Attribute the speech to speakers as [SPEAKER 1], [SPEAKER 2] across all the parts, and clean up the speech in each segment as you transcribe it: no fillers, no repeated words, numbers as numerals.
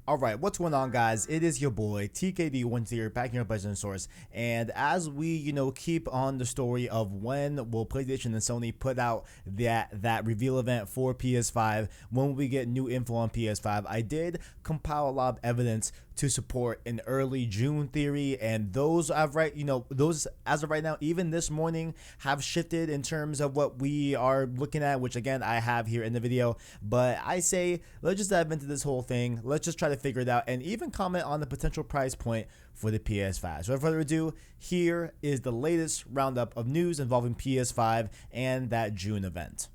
[SPEAKER 1] Alright, what's going on, guys? It is your boy TKD1 here, back here on PlayStation Source, and as we, keep on the story of when will PlayStation and Sony put out that reveal event for PS5, when will we get new info on PS5, I did compile a lot of evidence to support an early June theory, and those as of right now, even this morning, have shifted in terms of what we are looking at, which again I have here in the video. But I say let's just dive into this whole thing. Let's just try to figure it out and even comment on the potential price point for the PS5. So without further ado, here is the latest roundup of news involving PS5 and that June event.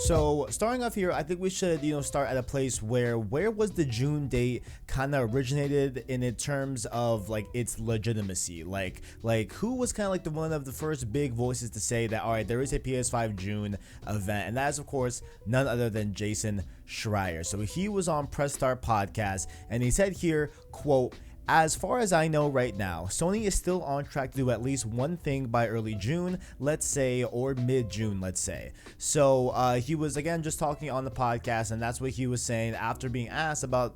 [SPEAKER 1] So starting off here, I think we should start at a place where was the June date kind of originated in terms of like its legitimacy, like who was kind of like one of the first big voices to say that all right, there is a PS5 June event, and that is of course none other than Jason Schreier. So he was on Press Start podcast and he said here, quote, "As far as I know right now, Sony is still on track to do at least one thing by early June, let's say, or mid-June, let's say." So he was again just talking on the podcast, and that's what he was saying after being asked about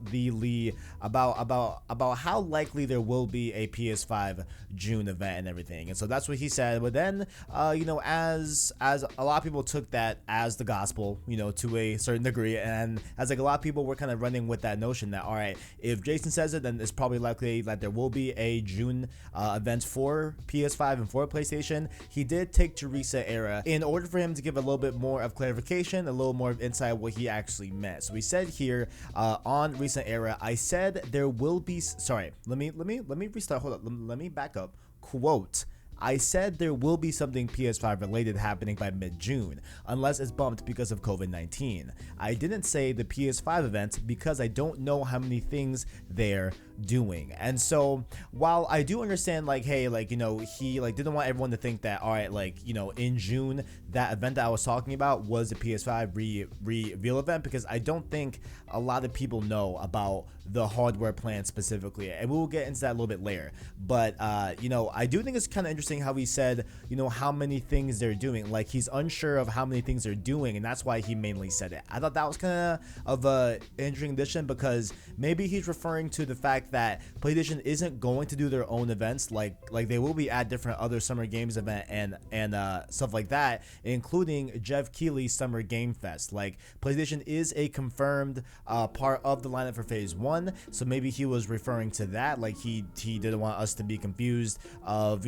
[SPEAKER 1] about how likely there will be a PS5 June event and everything. And so that's what he said. But then as a lot of people took that as the gospel, to a certain degree, and as like a lot of people were kind of running with that notion that all right, if Jason says it, then it's probably likely that there will be a June event for PS5 and for PlayStation. He did take to Reset Era in order for him to give a little bit more of clarification, a little more of insight what he actually meant. So he said here on Reset Era, I said there will be, sorry, let me restart, hold up, let me back up, quote, "I said there will be something PS5 related happening by mid-June, unless it's bumped because of COVID-19. I didn't say the PS5 event because I don't know how many things they're doing." And so while I do understand he didn't want everyone to think that all right, in June that event that I was talking about was a PS5 reveal event, because I don't think a lot of people know about the hardware plan specifically, and we will get into that a little bit later. But I do think it's kind of interesting how he said how many things they're doing. Like he's unsure of how many things they're doing, and that's why he mainly said it. I thought that was kind of a interesting addition, because maybe he's referring to the fact that PlayStation isn't going to do their own events, like they will be at different other Summer Games event and stuff like that, including Jeff Keighley's Summer Game Fest. Like PlayStation is a confirmed part of the lineup for Phase 1, so maybe he was referring to that. Like he didn't want us to be confused of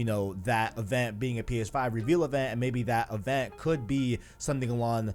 [SPEAKER 1] that event being a PS5 reveal event, and maybe that event could be something along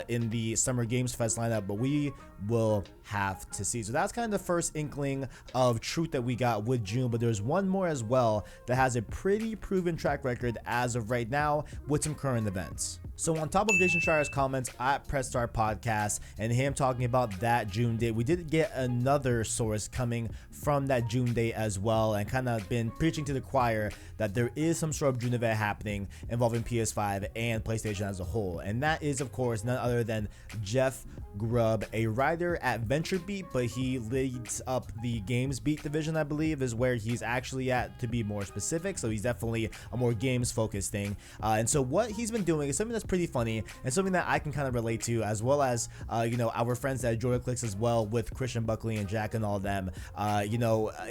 [SPEAKER 1] in the Summer Games Fest lineup, but we will have to see. So that's kind of the first inkling of truth that we got with June, but there's one more as well that has a pretty proven track record as of right now with some current events. So on top of Jason Schreier's comments at Press Start Podcast and him talking about that June date, we did get another source coming from that June date as well, and kind of been preaching to the choir that there is some sort of June event happening involving PS5 and PlayStation as a whole. And that is of course none other than Jeff Grubb, a writer at VentureBeat, but he leads up the Games Beat division, I believe is where he's actually at, to be more specific. So he's definitely a more games focused thing, and so what he's been doing is something that's pretty funny and something that I can kind of relate to, as well as our friends at JoyClicks as well, with Christian Buckley and Jack and all of them.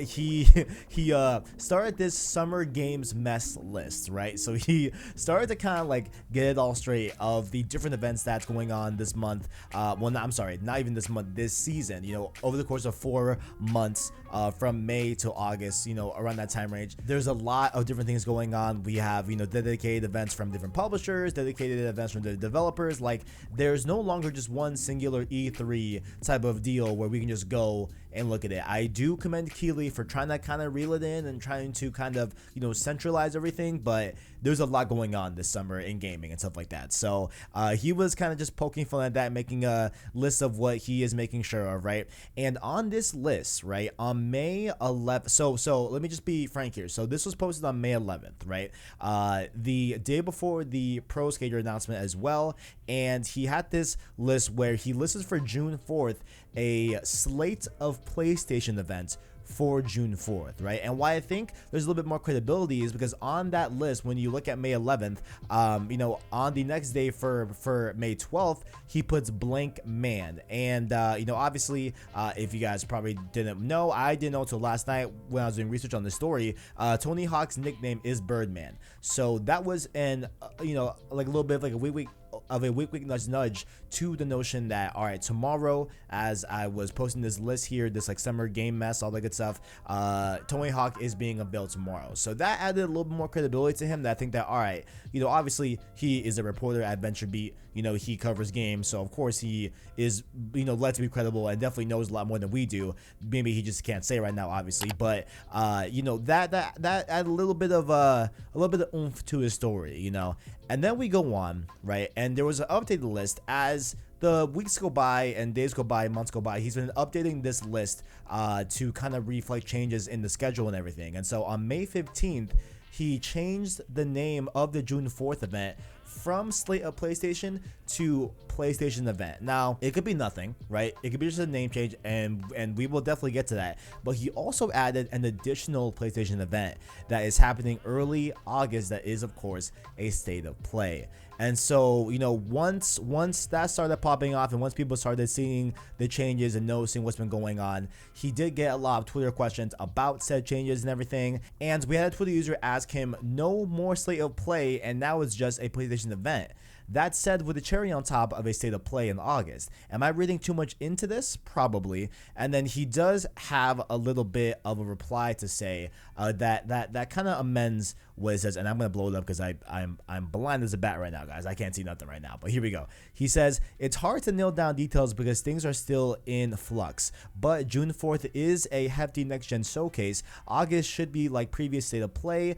[SPEAKER 1] He started this Summer Games mess list, right? So he started to kind of get it all straight of the different events that's going on this month. I'm sorry, not even this month, this season, over the course of 4 months, from May to August, around that time range. There's a lot of different things going on. We have, dedicated events from different publishers, dedicated events from the developers. Like, there's no longer just one singular E3 type of deal where we can just go and look at it. I do commend Keighley for trying to kind of reel it in and trying to kind of, centralize everything, but there's a lot going on this summer in gaming and stuff like that. So he was kind of just poking fun at that, making a list of what he is making sure of, right? And on this list, right, on May 11th, so let me just be frank here. So this was posted on May 11th, right? The day before the Pro Skater announcement as well, and he had this list where he lists for June 4th a slate of PlayStation events for June 4th, right? And why I think there's a little bit more credibility is because on that list, when you look at May 11th, on the next day for May 12th, he puts blank man. And, obviously, if you guys probably didn't know, I didn't know until last night when I was doing research on the story, Tony Hawk's nickname is Birdman. So that was like a little bit of like a wink nudge to the notion that, all right, tomorrow, as I was posting this list here, this like summer game mess, all that good stuff, Tony Hawk is being unveiled tomorrow. So that added a little bit more credibility to him, that I think that, all right, obviously he is a reporter at Adventure Beat, he covers games, so of course he is, led to be credible and definitely knows a lot more than we do. Maybe he just can't say right now, obviously, but that added a little bit of oomph to his story, And then we go on, right? And there was an updated list as the weeks go by and days go by, months go by. He's been updating this list to kind of reflect changes in the schedule and everything. And so on May 15th, he changed the name of the June 4th event from Slate of PlayStation to PlayStation Event. Now, it could be nothing, right? It could be just a name change, and we will definitely get to that. But he also added an additional PlayStation event that is happening early August that is, of course, a State of Play. And so, once that started popping off and once people started seeing the changes and noticing what's been going on, he did get a lot of Twitter questions about said changes and everything. And we had a Twitter user ask him, no more Slate of Play, and now it's just a PlayStation event. That said, with the cherry on top of a State of Play in August. Am I reading too much into this? Probably. And then he does have a little bit of a reply to say that kind of amends what it says, and I'm going to blow it up because I'm blind as a bat right now, guys. I can't see nothing right now, but here we go. He says, it's hard to nail down details because things are still in flux, but June 4th is a hefty next-gen showcase. August should be like previous State of Play,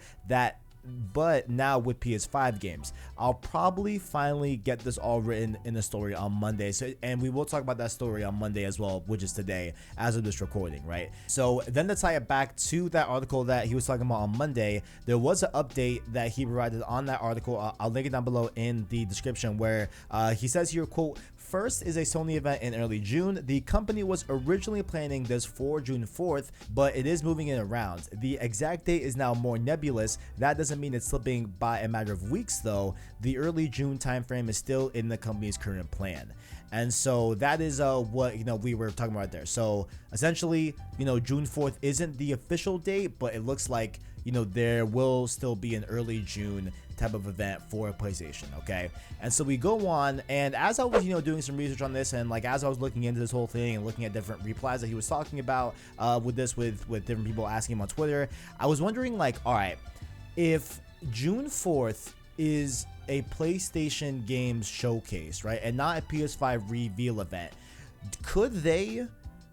[SPEAKER 1] but now with PS5 games. I'll probably finally get this all written in a story on Monday. And we will talk about that story on Monday as well, which is today as of this recording, right? So then to tie it back to that article that he was talking about on Monday, there was an update that he provided on that article. I'll link it down below in the description, where he says here, quote, first is a Sony event in early June. The company was originally planning this for June 4th, but it is moving it around. The exact date is now more nebulous. That doesn't mean it's slipping by a matter of weeks, though. The early June timeframe is still in the company's current plan. And so that is what we were talking about right there. So essentially, June 4th isn't the official date, but it looks like there will still be an early June type of event for PlayStation, okay? And so we go on, and as I was doing some research on this, and like as I was looking into this whole thing and looking at different replies that he was talking about with different people asking him on Twitter, I was wondering, like, all right, if June 4th is a PlayStation games showcase, right, and not a PS5 reveal event, could they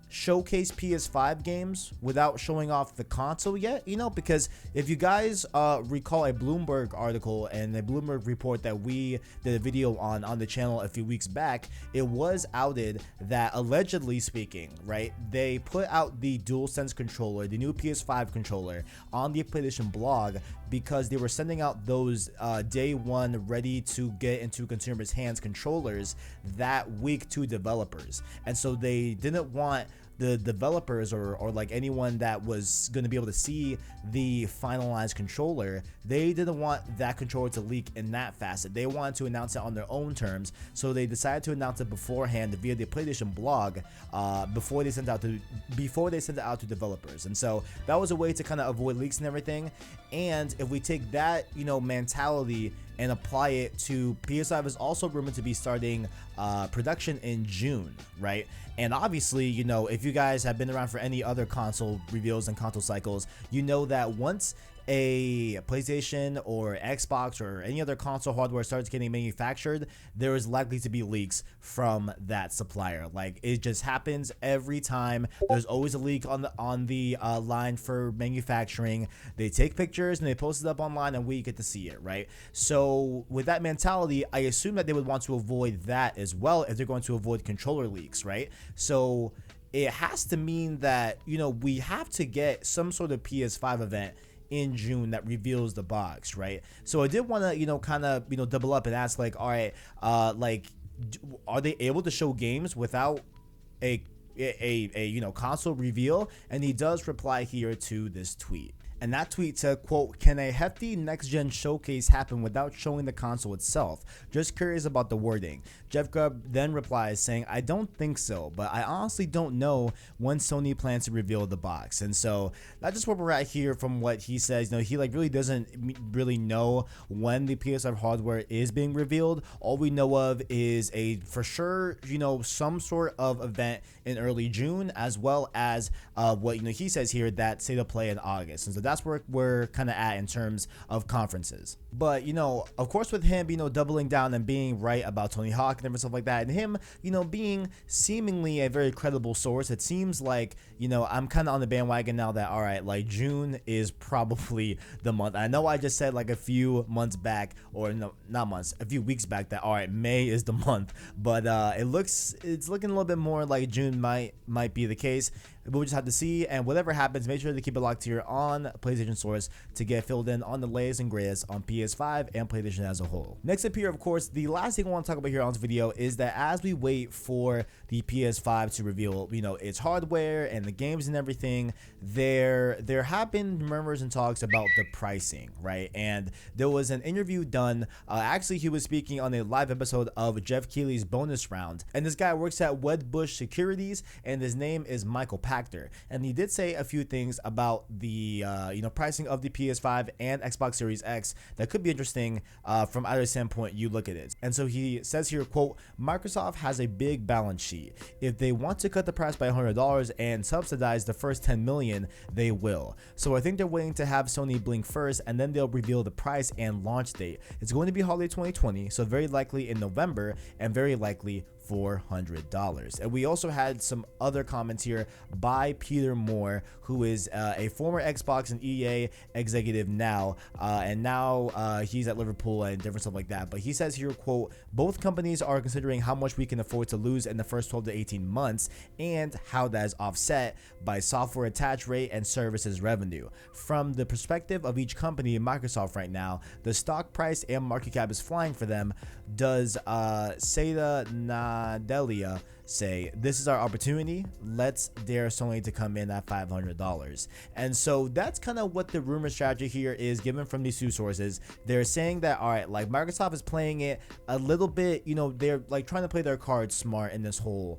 [SPEAKER 1] showcase PS5 games without showing off the console yet? Because if you guys recall a Bloomberg article and a Bloomberg report that we did a video on the channel a few weeks back, it was outed that, allegedly speaking, right, they put out the DualSense controller, the new PS5 controller, on the PlayStation blog because they were sending out those day one ready to get into consumers' hands controllers that week to developers. And so they didn't want the developers or like anyone that was going to be able to see the finalized controller, they didn't want that controller to leak in that facet. They wanted to announce it on their own terms, so they decided to announce it beforehand via the PlayStation blog before they sent it out to developers. And so that was a way to kind of avoid leaks and everything. And if we take that mentality and apply it to PS5 is also rumored to be starting production in June, right? And obviously, if you guys have been around for any other console reveals and console cycles, that once a PlayStation or Xbox or any other console hardware starts getting manufactured, there is likely to be leaks from that supplier. Like, it just happens every time. There's always a leak on the line for manufacturing. They take pictures and they post it up online and we get to see it, right? So with that mentality, I assume that they would want to avoid that as well if they're going to avoid controller leaks, right? So it has to mean that, we have to get some sort of PS5 event in June that reveals the box, right? So I did want to, kind of, double up and ask, like, all right, are they able to show games without a console reveal, and he does reply here to this tweet. And that tweet said, quote, "Can a hefty next-gen showcase happen without showing the console itself? Just curious about the wording." Jeff Grubb then replies saying, "I don't think so, but I honestly don't know when Sony plans to reveal the box." And so that's just where we're at here from what he says. He like really doesn't really know when the PS5 hardware is being revealed. All we know of is a for sure, some sort of event in early June, as well as what he says here, that state of play in August. And so that's where we're kind of at in terms of conferences. But of course, with him doubling down and being right about Tony Hawk and everything stuff like that, and him being seemingly a very credible source, it seems like I'm kind of on the bandwagon now that, all right, like June is probably the month. I know I just said like a few months back, or no, not months, a few weeks back, that all right, May is the month, but it's looking a little bit more like June might be the case. We'll just have to see, and whatever happens, make sure to keep it locked here on PlayStation Source to get filled in on the latest and greatest on PS5 and PlayStation as a whole. Next up here, of course, the last thing I want to talk about here on this video is that as we wait for the PS5 to reveal, its hardware and the games and everything, there have been rumors and talks about the pricing, right? And there was an interview done. Actually, he was speaking on a live episode of Jeff Keighley's Bonus Round, and this guy works at Wedbush Securities, and his name is Michael Pachter, and he did say a few things about the pricing of the PS5 and Xbox Series X that could be interesting from either standpoint you look at it. And so he says here, quote, "Microsoft has a big balance sheet. If they want to cut the price by $100 and subsidize the first 10 million, they will. So I think they're waiting to have Sony blink first, and then they'll reveal the price and launch date. It's going to be holiday 2020, so very likely in November, and very likely $400. And we also had some other comments here by Peter Moore, who is a former Xbox and EA executive now, and now he's at Liverpool and different stuff like that. But he says here, quote, "Both companies are considering how much we can afford to lose in the first 12 to 18 months and how that is offset by software attach rate and services revenue. From the perspective of each company in Microsoft right now, the stock price and market cap is flying for them. Does Seda Nadelia say, this is our opportunity, let's dare Sony to come in at $500. And so that's kind of what the rumor strategy here is given from these two sources. They're saying that, all right, like Microsoft is playing it a little bit, they're like trying to play their cards smart in this whole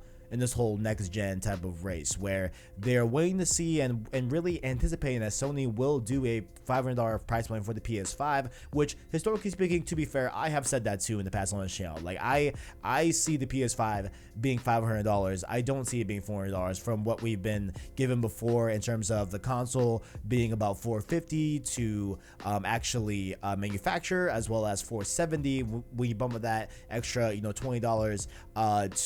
[SPEAKER 1] next gen type of race, where they're waiting to see and really anticipating that Sony will do a $500 price point for the PS5, which historically speaking, to be fair, I have said that too in the past on this channel. Like I see the PS5 being $500. I don't see it being $400 from what we've been given before in terms of the console being about $450 to actually manufacture, as well as $470 when you bump with that extra $20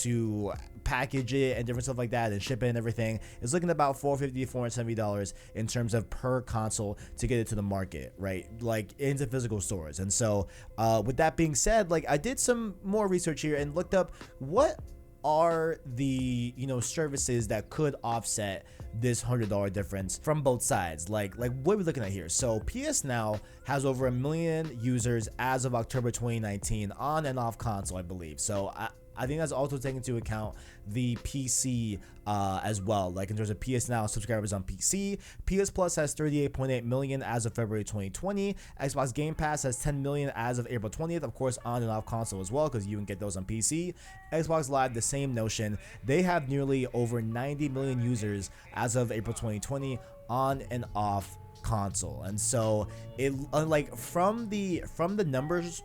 [SPEAKER 1] to package it and different stuff like that and ship it and everything. Is looking at about $450 to $470 in terms of per console to get it to the market, right? Like into physical stores. And so with that being said, like I did some more research here and looked up what are the services that could offset this $100 difference from both sides. Like what are we looking at here? So PS Now has over 1 million users as of October 2019 on and off console, I believe. So I think that's also taking into account the PC as well, like in terms of PS Now subscribers on PC. PS Plus has 38.8 million as of February 2020. Xbox Game Pass has 10 million as of April 20th, of course on and off console as well, because you can get those on PC. Xbox Live, the same notion. They have nearly over 90 million users as of April 2020 on and off console. And so it like from the numbers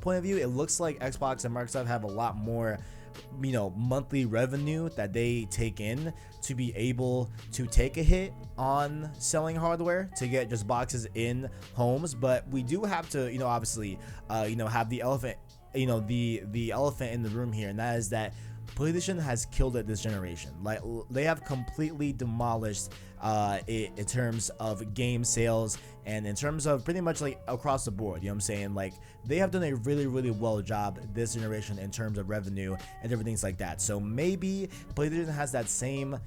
[SPEAKER 1] point of view, it looks like Xbox and Microsoft have a lot more monthly revenue that they take in to be able to take a hit on selling hardware to get just boxes in homes. But we do have to obviously have the elephant the elephant in the room here, and that is that PlayStation has killed it this generation. Like they have completely demolished it in terms of game sales and in terms of pretty much like across the board. You know what I'm saying? Like they have done a really, really well job this generation in terms of revenue and different things like that. So maybe PlayStation has that same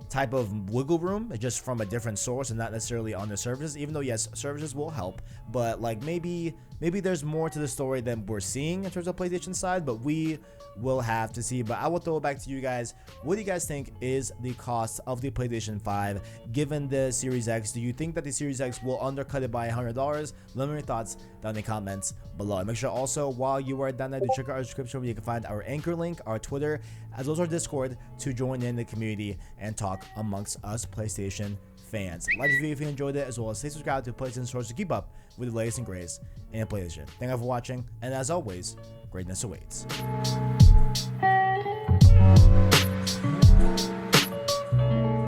[SPEAKER 1] type of wiggle room, just from a different source and not necessarily on the services, even though yes, services will help, but like maybe maybe there's more to the story than we're seeing in terms of PlayStation side, but we will have to see. But I will throw it back to you guys. What do you guys think is the cost of the PlayStation 5 given the Series X? Do you think that the Series X will undercut it by $100? Let me know your thoughts down in the comments below. And make sure also, while you are down there, to check out our description where you can find our Anchor link, our Twitter, as well as our Discord to join in the community and talk amongst us PlayStation fans. Like the video if you enjoyed it, as well as stay subscribed to PlayStation Source to keep up with the latest and greatest in PlayStation. Thank you for watching, and as always, greatness awaits.